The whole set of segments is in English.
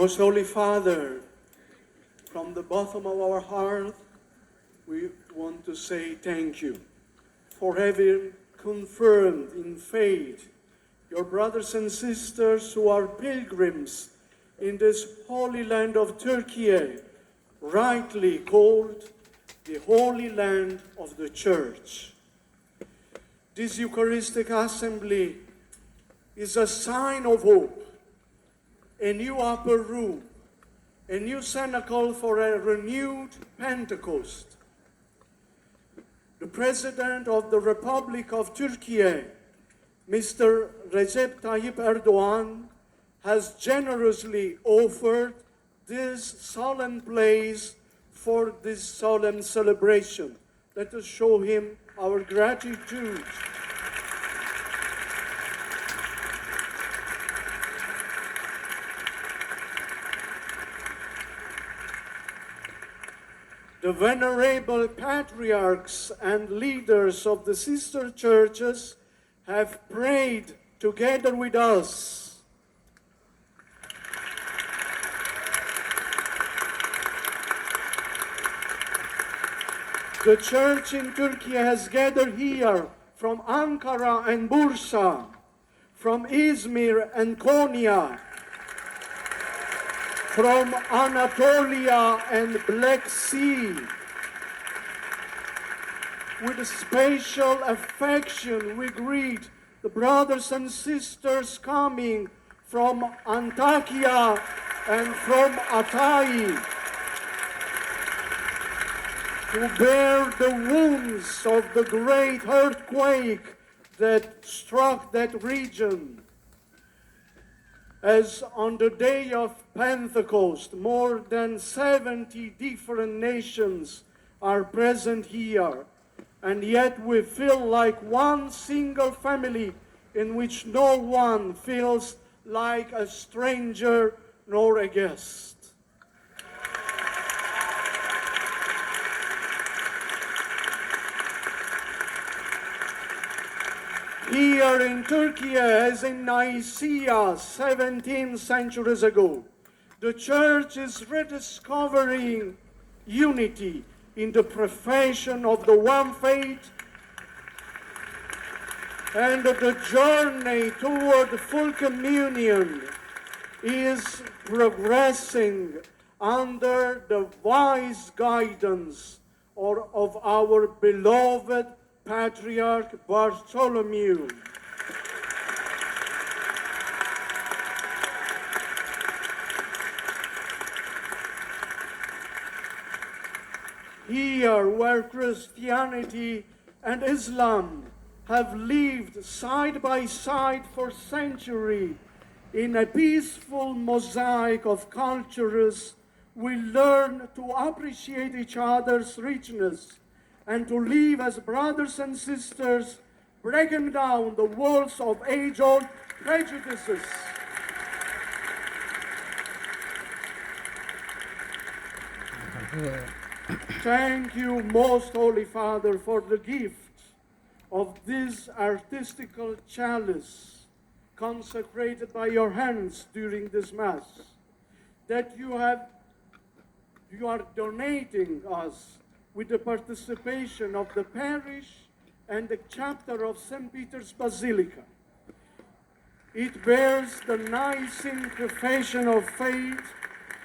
Most Holy Father, from the bottom of our heart, we want to say thank you for having confirmed in faith your brothers and sisters who are pilgrims in this holy land of Turkey, rightly called the Holy Land of the Church. This Eucharistic assembly is a sign of hope, a new upper room, a new cenacle for a renewed Pentecost. The President of the Republic of Turkey, Mr. Recep Tayyip Erdogan, has generously offered this solemn place for this solemn celebration. Let us show him our gratitude. The venerable patriarchs and leaders of the sister churches have prayed together with us. The church in Turkey has gathered here from Ankara and Bursa, from Izmir and Konya, from Anatolia and Black Sea. With special affection, we greet the brothers and sisters coming from Antakya and from Hatay to bear the wounds of the great earthquake that struck that region. As on the day of Pentecost, more than 70 different nations are present here, and yet we feel like one single family in which no one feels like a stranger nor a guest. Here in Turkey, as in Nicaea 17 centuries ago, the Church is rediscovering unity in the profession of the one faith, and the journey toward full communion is progressing under the wise guidance of our beloved Patriarch Bartholomew. Here, where Christianity and Islam have lived side by side for centuries in a peaceful mosaic of cultures, we learn to appreciate each other's richness and to live as brothers and sisters, breaking down the walls of age-old prejudices. Thank you, Most Holy Father, for the gift of this artistical chalice consecrated by your hands during this Mass, that you are donating us with the participation of the parish and the chapter of St. Peter's Basilica. It bears the Nicene Confession of Faith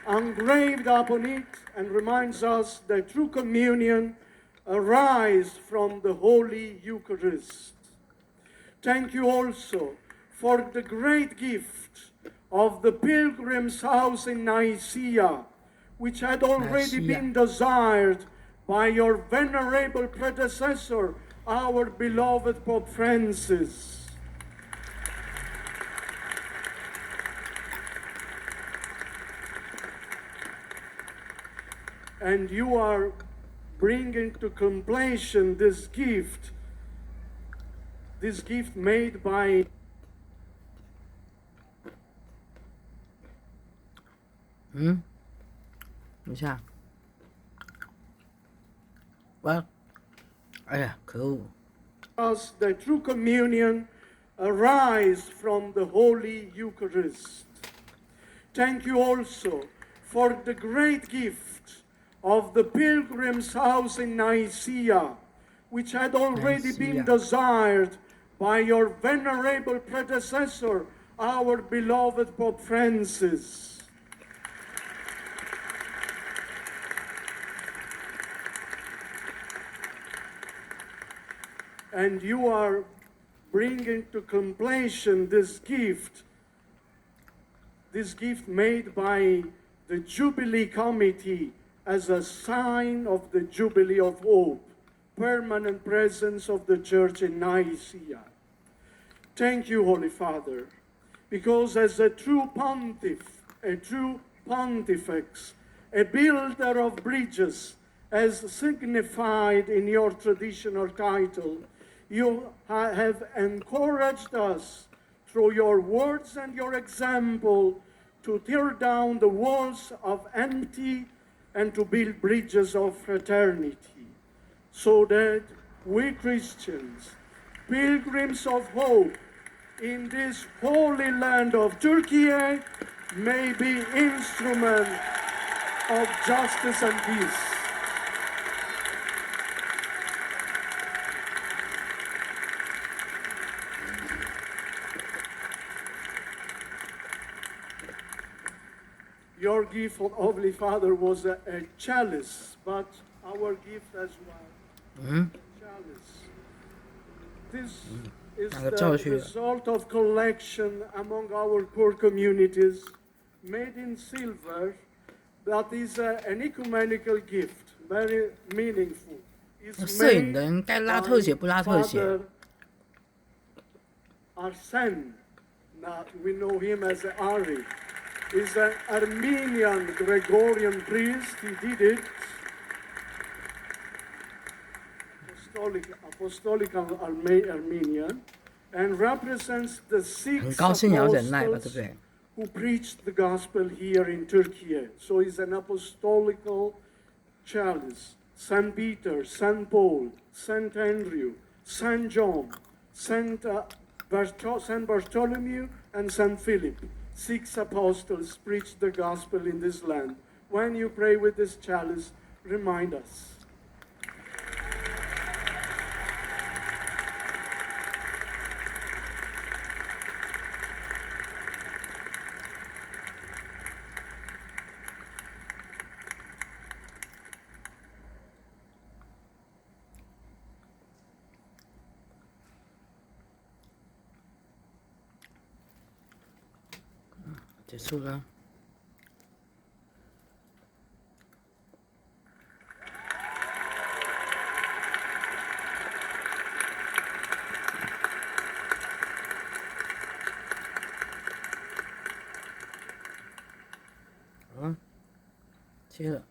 engraved upon it and reminds us that true communion arises from the Holy Eucharist. Thank you also for the great gift of the Pilgrim's House in Nicaea, which had already been desired by your venerable predecessor, our beloved Pope Francis. And you are bringing to completion this gift made by Sao? Well, cool. us the true communion arise from the Holy Eucharist. Thank you also for the great gift of the pilgrim's house in Nicaea, which had already been desired by your venerable predecessor, our beloved Pope Francis. And you are bringing to completion this gift made by the Jubilee Committee as a sign of the Jubilee of Hope, permanent presence of the Church in Nicaea. Thank you, Holy Father, because as a true pontiff, a true pontifex, a builder of bridges, as signified in your traditional title, you have encouraged us through your words and your example to tear down the walls of enmity and to build bridges of fraternity, so that we Christians, pilgrims of hope in this holy land of Turkey, may be instruments of justice and peace. Your gift, Holy Father, was a chalice, but our gift as well, a chalice. This is the result of collection among our poor communities, made in silver. That is an ecumenical gift, very meaningful. It's 摄影的人该拉特写不拉特写。 Father Arsen, now we know him as Ari, is an Armenian Gregorian priest. He did it. Apostolic Armenian, and represents the 6 apostles who preached the gospel here in Turkey. So he's an apostolical chalice. Saint Peter, Saint Paul, Saint Andrew, Saint John, Saint Bartholomew, and Saint Philip. 6 apostles preached the gospel in this land. When you pray with this chalice, remind us.结束了。切了。